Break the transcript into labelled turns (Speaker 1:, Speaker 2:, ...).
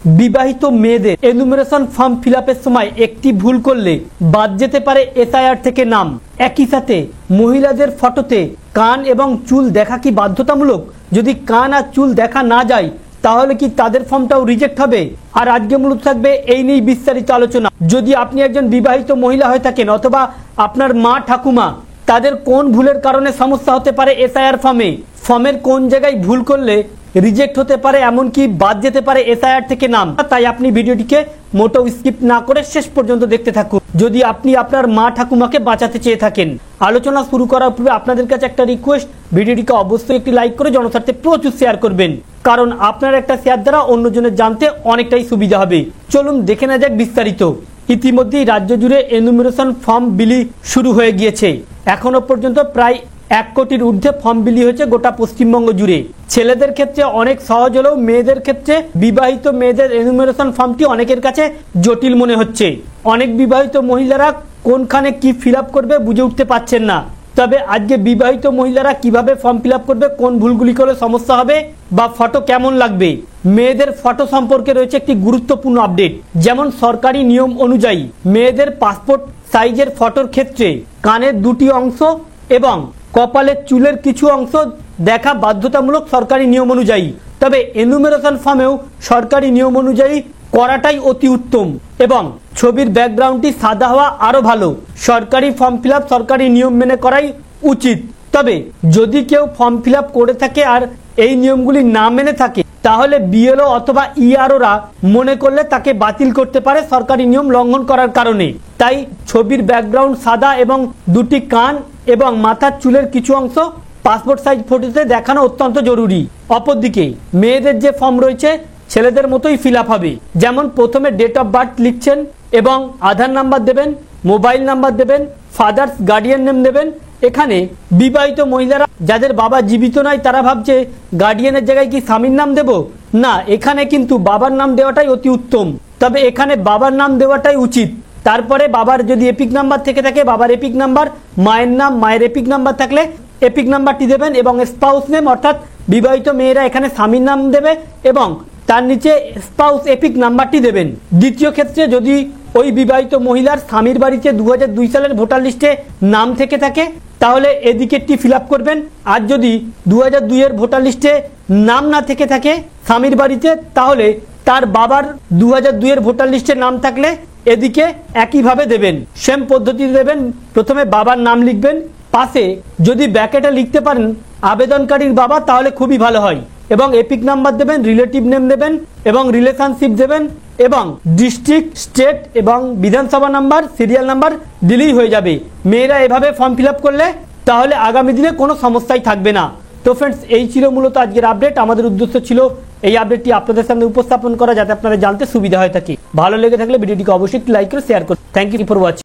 Speaker 1: বিবাহিত মেয়েদের enumeration form ফিলআপের সময় একটি ভুল করলে বাদ যেতে পারে এসআইআর থেকে নাম। একই সাথে মহিলাদের ফটোতে কান এবং চুল দেখা কি বাধ্যতামূলক? যদি কান আর চুল দেখা না যায় তাহলে কি তাদের ফর্মটাও রিজেক্ট হবে? আর আজকে মূলত থাকবে এই নিয়ে বিস্তারিত আলোচনা। যদি আপনি একজন বিবাহিত মহিলা হয়ে থাকেন অথবা আপনার মা ঠাকুমা, তাদের কোন ভুলের কারণে সমস্যা হতে পারে এসআইআর ফর্মের কোন জায়গায় ভুল করলে রিজেক্ট হতে পারে, এমনকি বাদ যেতে পারে এসআইআর থেকে নাম, তাই আপনি ভিডিওটিকে মোটেও স্কিপ না করে শেষ পর্যন্ত দেখতে থাকুন যদি আপনি আপনার মা ঠাকুমাকে বাঁচাতে চেয়ে থাকেন। আলোচনা শুরু করার পূর্বে আপনাদের কাছে একটা রিকোয়েস্ট, ভিডিওটিকে অবশ্যই একটি লাইক করে জনস্বার্থে প্রচুর শেয়ার করবেন, কারণ আপনার একটা শেয়ার দ্বারা অন্যজনের জানতে অনেকটাই সুবিধা হবে। চলুন দেখে নেওয়া যাক বিস্তারিত। ইতিমধ্যেই রাজ্য জুড়ে এনুমারেশন ফর্ম বিলি শুরু হয়ে গিয়েছে। এখনো পর্যন্ত প্রায় 1 কোটির ঊর্ধ্বে ফর্ম বিলি হয়েছে গোটা পশ্চিমবঙ্গ জুড়ে। ছেলেদের ক্ষেত্রে অনেক সহজ হলেও মেয়েদের ক্ষেত্রে বিবাহিত মেয়েদের এনুমারেশন ফর্মটি অনেকের কাছে জটিল মনে হচ্ছে। অনেক বিবাহিত মহিলারা কোনখানে কি ফিল আপ করবে বুঝে উঠতে পারছেন না। তবে আজকে বিবাহিত মহিলারা কিভাবে ফর্ম ফিল আপ করবে, কোন ভুলগুলি করলে সমস্যা হবে বা ফটো কেমন লাগবে, মেয়েদের ফটো সম্পর্কে রয়েছে একটি গুরুত্বপূর্ণ আপডেট। যেমন সরকারি নিয়ম অনুযায়ী মেয়েদের পাসপোর্ট সাইজের ফটোর ক্ষেত্রে কানের 2টি অংশ এবং কপালের চুলের কিছু অংশ দেখা বাধ্যতামূলক সরকারি নিয়ম অনুযায়ী। তবে এনুমারেশন ফর্মেও সরকারি নিয়ম অনুযায়ী করাটাই অতি উত্তম এবং ছবির ব্যাকগ্রাউন্ডটি সাদা হওয়া আরো ভালো। সরকারি ফর্ম ফিল আপ সরকারি নিয়ম মেনে করাই উচিত। তবে যদি কেউ ফর্ম ফিল আপ করে থাকে আর এই নিয়মগুলি না মেনে থাকে তাহলে বিএলও অথবা ইআরওরা মনে করলে তাকে বাতিল করতে পারে সরকারি নিয়ম লঙ্ঘন করার কারণে। তাই ছবির ব্যাকগ্রাউন্ড সাদা এবং 2টি কান এবং মাথার চুলের কিছু অংশ পাসপোর্ট সাইজ ফটোতে দেখানো অত্যন্ত জরুরি। অপরদিকে মেয়েদের যে ফর্ম রয়েছে ছেলেদের মতোই ফিল আপ হবে। যেমন প্রথমে ডেট অফ বার্থ লিখছেন এবং আধার নাম্বার দেবেন, মোবাইল নাম্বার দেবেন, ফাদার্স গার্ডিয়ান নেম দেবেন। এখানে বিবাহিত মহিলারা যাদের বাবা জীবিত নয় তারা ভাবছে গার্ডিয়ানের জায়গায় কি স্বামীর নাম দেব, না, এখানে কিন্তু বাবার নাম দেওয়াটাই অতি উত্তম। তবে এখানে বাবার নাম দেওয়াটাই উচিত। তারপরে বাবার যদি এপিক নাম্বার থেকে থাকে বাবার এপিক নাম্বার, মায়ের নাম, মায়ের এপিক নাম্বার থাকলে এপিক নাম্বারটি দেবেন এবং স্পাউস নেম অর্থাৎ বিবাহিত মেয়েরা এখানে স্বামীর নাম দেবে এবং তার নিচে স্পাউস এপিক নাম্বারটি দেবেন। দ্বিতীয় ক্ষেত্রে যদি ওই বিবাহিত মহিলার স্বামীর বাড়িতে 2002 সালের ভোটার লিস্টে নাম থেকে থাকে তাহলে এদিকেরটি ফিল আপ করবেন। আর যদি 2002 এর ভোটার লিস্টে নাম না থেকে থাকে স্বামীর বাড়িতে তাহলে তার বাবার 2002 এর ভোটার লিস্টে নাম থাকলে এদিকে একইভাবে দেবেন, সেম পদ্ধতি দেবেন। প্রথমে বাবার নাম লিখবেন, পাশে যদি ব্র্যাকেটে লিখতে পারেন আবেদনকারীর বাবা তাহলে খুবই ভালো হয় এবং এপিক নাম্বার দেবেন, রিলেটিভ নেম দেবেন এবং রিলেশনশিপ দেবেন এবং ডিস্ট্রিক্ট, স্টেট এবং বিধানসভা নাম্বার, সিরিয়াল নাম্বার দিলেই হয়ে যাবে। মেয়েরা এভাবে ফর্ম ফিল আপ করলে তাহলে আগামী দিনে কোনো সমস্যাই থাকবে না। তো ফ্রেন্ডস, এই ছিল মূলত আজকের আপডেট। আমাদের উদ্দেশ্য ছিল এই আপডেটটি আপনাদের সামনে উপস্থাপন করা যাতে আপনারা জানতে সুবিধা হয়ে থাকে। ভালো লেগে থাকলে ভিডিওটিকে অবশ্যই লাইক করে শেয়ার করুন। Thank you for watching.